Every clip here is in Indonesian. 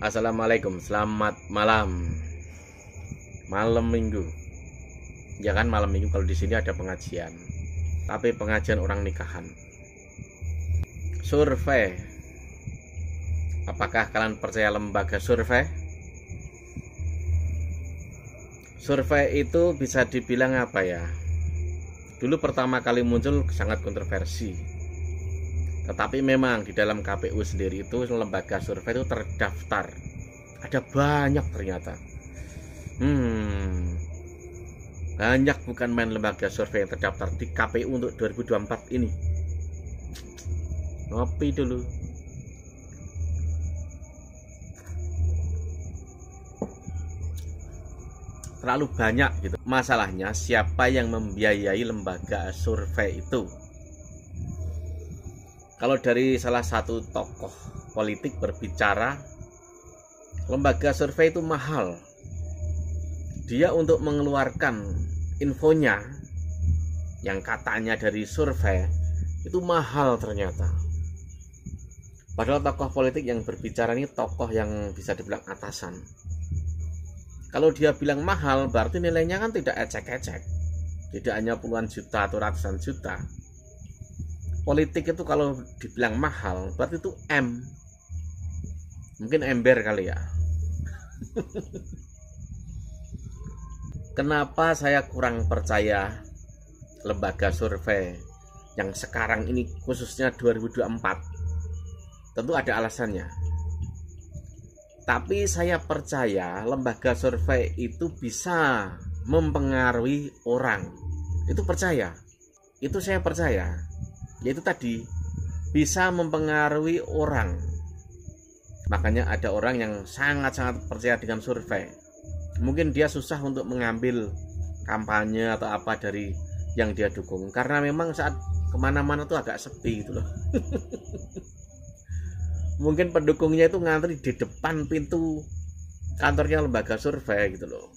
Assalamualaikum, selamat malam. Malam minggu. Ya kan malam minggu kalau di sini ada pengajian. Tapi pengajian orang nikahan. Survei. Apakah kalian percaya lembaga survei? Survei itu bisa dibilang apa ya? Dulu pertama kali muncul sangat kontroversi. Tetapi memang di dalam KPU sendiri itu lembaga survei itu terdaftar. Ada banyak ternyata. Banyak bukan main lembaga survei yang terdaftar di KPU untuk 2024 ini. Ngopi dulu. Terlalu banyak gitu. Masalahnya siapa yang membiayai lembaga survei itu? Kalau dari salah satu tokoh politik berbicara, lembaga survei itu mahal. Dia untuk mengeluarkan infonya yang katanya dari survei itu mahal ternyata. Padahal tokoh politik yang berbicara ini tokoh yang bisa dibilang atasan. Kalau dia bilang mahal berarti nilainya kan tidak ecek-ecek. Tidak hanya puluhan juta atau ratusan juta. Politik itu kalau dibilang mahal berarti itu M. Mungkin ember kali ya. Kenapa saya kurang percaya lembaga survei yang sekarang ini khususnya 2024? Tentu ada alasannya. Tapi saya percaya lembaga survei itu bisa mempengaruhi orang. Itu percaya. Itu saya percaya. Yaitu tadi bisa mempengaruhi orang. Makanya ada orang yang sangat-sangat percaya dengan survei. Mungkin dia susah untuk mengambil kampanye atau apa dari yang dia dukung, karena memang saat kemana-mana tuh agak sepi gitu loh. Mungkin pendukungnya itu ngantri di depan pintu kantornya lembaga survei gitu loh.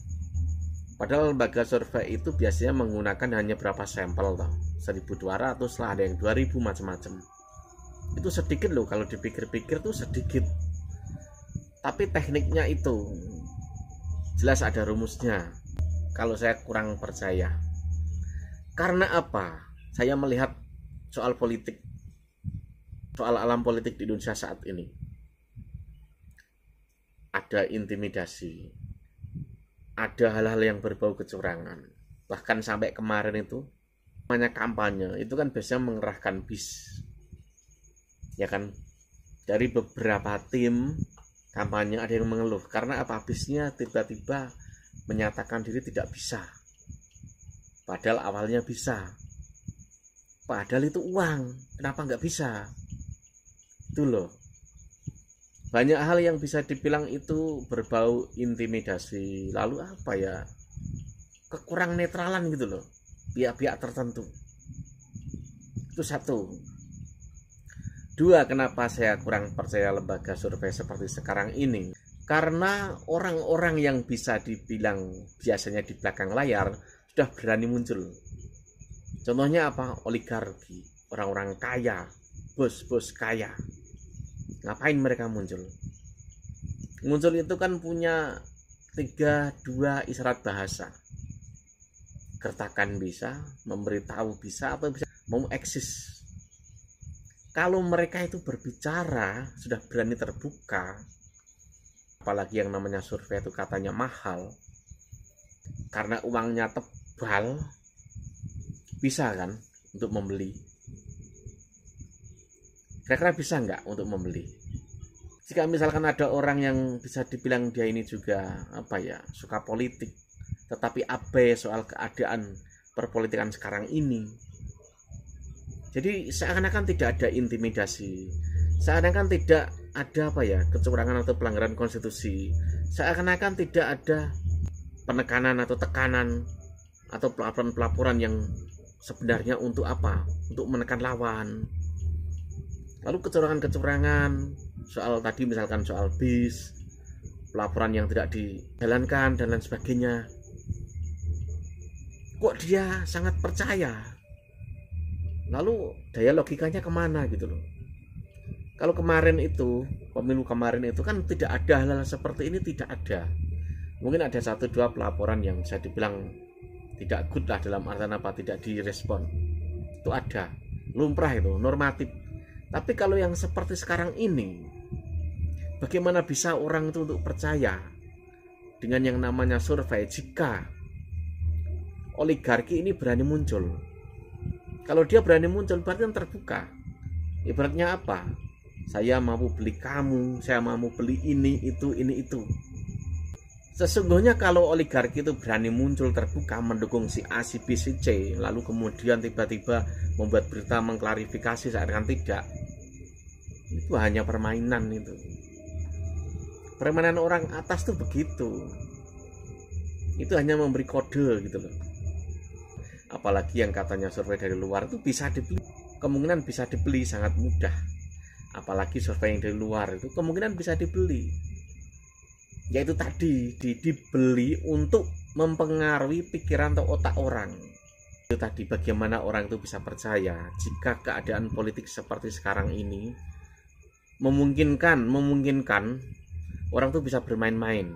Padahal lembaga survei itu biasanya menggunakan hanya berapa sampel toh, 1.200 lah, ada yang 2.000 macam-macam. Itu sedikit loh kalau dipikir-pikir tuh sedikit. Tapi tekniknya itu jelas ada rumusnya. Kalau saya kurang percaya. Karena apa? Saya melihat soal politik, soal alam politik di Indonesia saat ini. Ada intimidasi. Ada hal-hal yang berbau kecurangan. Bahkan sampai kemarin itu namanya kampanye, itu kan biasanya mengerahkan bis. Ya kan, dari beberapa tim kampanye ada yang mengeluh karena apa, bisnya tiba-tiba menyatakan diri tidak bisa. Padahal awalnya bisa. Padahal itu uang, kenapa nggak bisa? Itu loh. Banyak hal yang bisa dibilang itu berbau intimidasi. Lalu apa ya? Kekurang netralan gitu loh. Pihak-pihak tertentu. Itu satu. Dua, kenapa saya kurang percaya lembaga survei seperti sekarang ini? Karena orang-orang yang bisa dibilang biasanya di belakang layar sudah berani muncul. Contohnya apa? Oligarki, orang-orang kaya, bos-bos kaya. Ngapain mereka muncul? Muncul itu kan punya 2 isyarat bahasa. Gertakan bisa, memberitahu bisa, atau bisa mau eksis. Kalau mereka itu berbicara sudah berani terbuka, apalagi yang namanya survei itu katanya mahal, karena uangnya tebal, bisa kan untuk membeli. Kira-kira bisa nggak untuk membeli? Jika misalkan ada orang yang bisa dibilang dia ini juga apa ya, suka politik, tetapi abai soal keadaan perpolitikan sekarang ini. Jadi seakan-akan tidak ada intimidasi, seakan-akan tidak ada apa ya, kecurangan atau pelanggaran konstitusi, seakan-akan tidak ada penekanan atau tekanan atau pelaporan-pelaporan yang sebenarnya untuk apa? Untuk menekan lawan. Lalu kecurangan-kecurangan soal tadi misalkan soal bis, pelaporan yang tidak dijalankan dan lain sebagainya. Kok dia sangat percaya? Lalu daya logikanya kemana gitu loh? Kalau kemarin itu, pemilu kemarin itu kan tidak ada hal-hal seperti ini, tidak ada. Mungkin ada satu dua pelaporan yang bisa dibilang tidak good lah, dalam artian apa, tidak direspon. Itu ada, lumrah itu, normatif. Tapi kalau yang seperti sekarang ini, bagaimana bisa orang itu untuk percaya dengan yang namanya survei jika oligarki ini berani muncul? Kalau dia berani muncul berarti kan terbuka. Ibaratnya apa? Saya mampu beli kamu, saya mampu beli ini, itu. Sesungguhnya kalau oligarki itu berani muncul terbuka mendukung si A, si B, si C, lalu kemudian tiba-tiba membuat berita mengklarifikasi seakan tidak, itu hanya permainan itu. Permainan orang atas tuh begitu. Itu hanya memberi kode gitu loh. Apalagi yang katanya survei dari luar itu bisa dibeli. Kemungkinan bisa dibeli sangat mudah. Apalagi survei yang dari luar itu kemungkinan bisa dibeli. Yaitu tadi dibeli untuk mempengaruhi pikiran atau otak orang. Itu tadi bagaimana orang itu bisa percaya jika keadaan politik seperti sekarang ini memungkinkan orang itu bisa bermain-main.